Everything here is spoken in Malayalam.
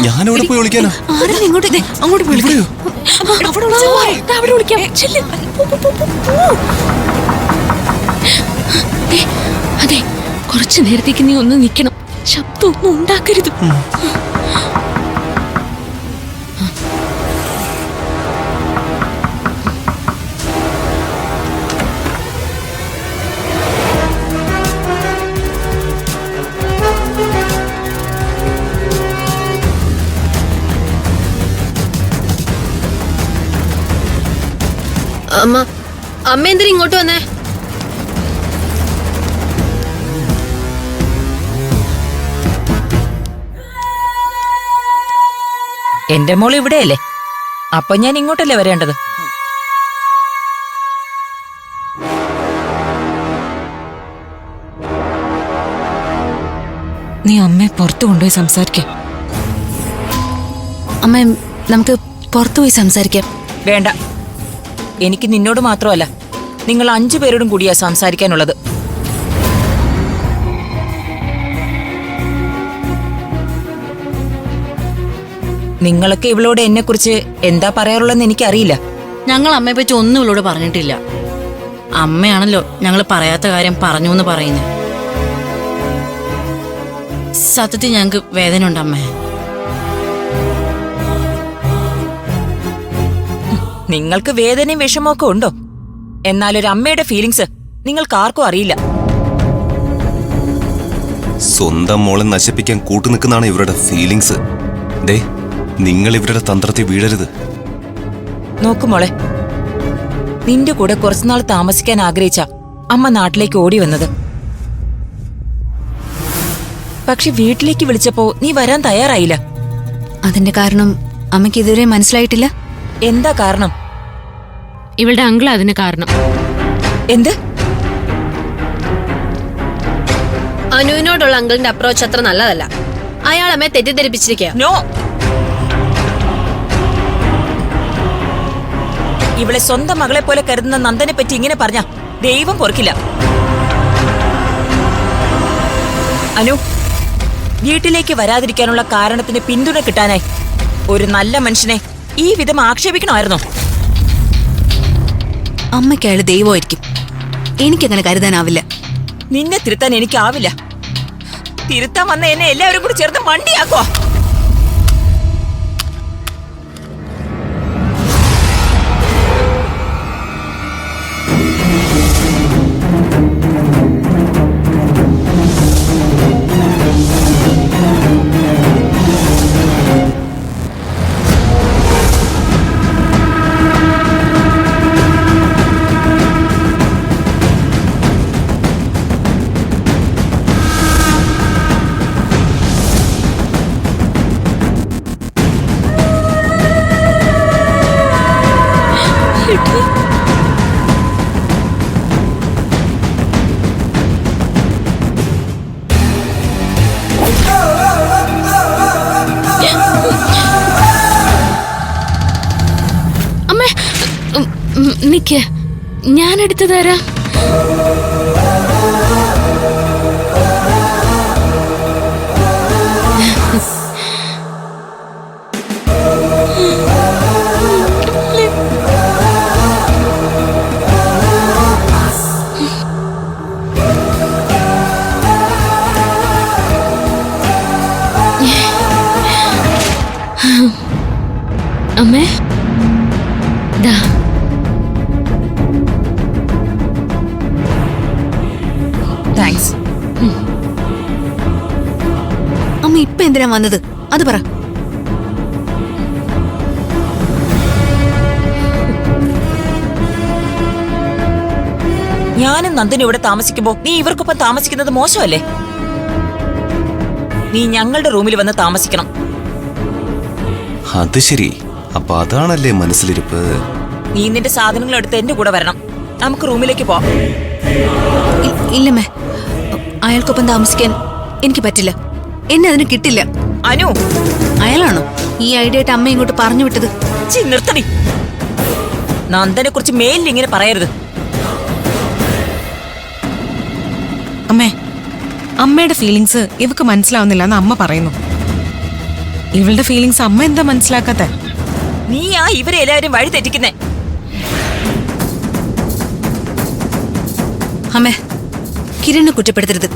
ഞാനവിടെ പോയി വിളിക്കാനാ? അങ്ങോട്ട് വിളിക്കോ? അതെ, കുറച്ചു നേരത്തേക്ക് നീ ഒന്ന് നിക്കണം. ശബ്ദമൊന്നും ഉണ്ടാക്കരുത്. അമ്മ എന്തിനാ ഇങ്ങോട്ട് വന്നേ? എന്റെ മോൾ ഇവിടെയല്ലേ, അപ്പൊ ഞാൻ ഇങ്ങോട്ടല്ലേ വരേണ്ടത്? നീ അമ്മയെ പുറത്തു കൊണ്ടുപോയി സംസാരിക്കാം. അമ്മ, നമുക്ക് പുറത്തുപോയി സംസാരിക്കാം. വേണ്ട, എനിക്ക് നിന്നോട് മാത്രമല്ല, നിങ്ങൾ 5 പേരോടും കൂടിയാ സംസാരിക്കാനുള്ളത്. നിങ്ങളൊക്കെ ഇവളോട് എന്നെ കുറിച്ച് എന്താ പറയാറുള്ളതെന്ന് എനിക്കറിയില്ല. ഞങ്ങൾ അമ്മയെ പറ്റി ഒന്നും ഇവളോട് പറഞ്ഞിട്ടില്ല. അമ്മയാണല്ലോ ഞങ്ങൾ പറയാത്ത കാര്യം പറഞ്ഞു എന്ന് പറയുന്നത്. സത്യത്തിൽ ഞങ്ങൾക്ക് വേദന ഉണ്ട് അമ്മേ. നിങ്ങൾക്ക് വേദനയും വിഷമമൊക്കെ ഉണ്ടോ? എന്നാലൊരു അമ്മയുടെ ഫീലിങ്സ് നിങ്ങൾക്ക് ആർക്കും അറിയില്ല. സ്വന്തം മോളെ നശിപ്പിക്കാൻ കൂട്ടുനിൽക്കുന്നതാണ് ഇവരുടെ ഫീലിങ്സ്. ദേ, നിങ്ങൾ ഇവരുടെ തന്ത്രത്തിൽ വീഴരുത്. നോക്കു മോളെ, നിന്റെ കൂടെ കുറച്ചുനാൾ താമസിക്കാൻ ആഗ്രഹിച്ച അമ്മ നാട്ടിലേക്ക് ഓടി വന്നത്. പക്ഷെ വീട്ടിലേക്ക് വിളിച്ചപ്പോ നീ വരാൻ തയ്യാറായില്ല. അതിന്റെ കാരണം അമ്മയ്ക്ക് ഇതുവരെ മനസ്സിലായിട്ടില്ല. എന്താ കാരണം? ഇവളുടെ അങ്കിൾ അതിന് കാരണം. എന്ത്? അനുവിനോടുള്ള അങ്കിളിന്റെ അപ്രോച്ച് അത്ര നല്ലതല്ല. അയാൾ അമ്മയെ തെറ്റിദ്ധരിപ്പിച്ചിരിക്കുക. നോ, ഇവളെ സ്വന്തം മകളെ പോലെ കരുതുന്ന നന്ദനെ പറ്റി ഇങ്ങനെ പറഞ്ഞ ദൈവം പൊറുക്കില്ല. അനു, വീട്ടിലേക്ക് വരാതിരിക്കാനുള്ള കാരണത്തിന് പിന്തുണ കിട്ടാനായി ഒരു നല്ല മനുഷ്യനെ ഈ വിധം ആക്ഷേപിക്കണമായിരുന്നോ? അമ്മയ്ക്ക് അയാൾ ദൈവമായിരിക്കും. എനിക്കങ്ങനെ കരുതാനാവില്ല. നിന്നെ തിരുത്താൻ എനിക്കാവില്ല. തിരുത്താൻ വന്ന എന്നെ എല്ലാവരും കൂടി ചേർന്ന് മണ്ടിയാക്കോ? അമ്മേ, നിക്ക്, ഞാൻ എടുത്തു തരാം. അമ്മേ, ദാ. താങ്ക്സ്. അമ്മ ഇപ്പൊ എന്തിനാ വന്നത്? അത് പറ. ഞാനും നന്ദനും ഇവിടെ താമസിക്കുമ്പോ നീ ഇവർക്കൊപ്പം താമസിക്കുന്നത് മോശമല്ലേ? നീ ഞങ്ങളുടെ റൂമിൽ വന്ന് താമസിക്കണം. അത് ശരി, അപ്പൊ അതാണല്ലേ മനസ്സിലിരിപ്പ്. നീ നിന്റെ സാധനങ്ങൾ എടുത്ത് എന്റെ കൂടെ വരണം. നമുക്ക് റൂമിലേക്ക് പോവാം. ഇല്ലമ്മേ, അയാൾക്കൊപ്പം താമസിക്കാൻ എനിക്ക് പറ്റില്ല. എന്നെ അതിന് കിട്ടില്ല. അനു, അയാളാണോ ഈ ഐഡിയ ആയിട്ട് അമ്മ ഇങ്ങോട്ട് പറഞ്ഞു വിട്ടത്? നിർത്തടി. നന്ദനെ കുറിച്ച് മേലിൽ ഇങ്ങനെ പറയരുത്. അമ്മേ, അമ്മയുടെ ഫീലിങ്സ് ഇവക്ക് മനസ്സിലാവുന്നില്ല എന്ന് അമ്മ പറയുന്നു. ഇവളുടെ ഫീലിങ്സ് അമ്മ എന്താ മനസ്സിലാക്കാത്ത? നീയാ ഇവരെ എല്ലാവരും വഴി തെറ്റിക്കുന്നേ. അമ്മേ, കിരണിനെ കുറ്റപ്പെടുത്തരുത്.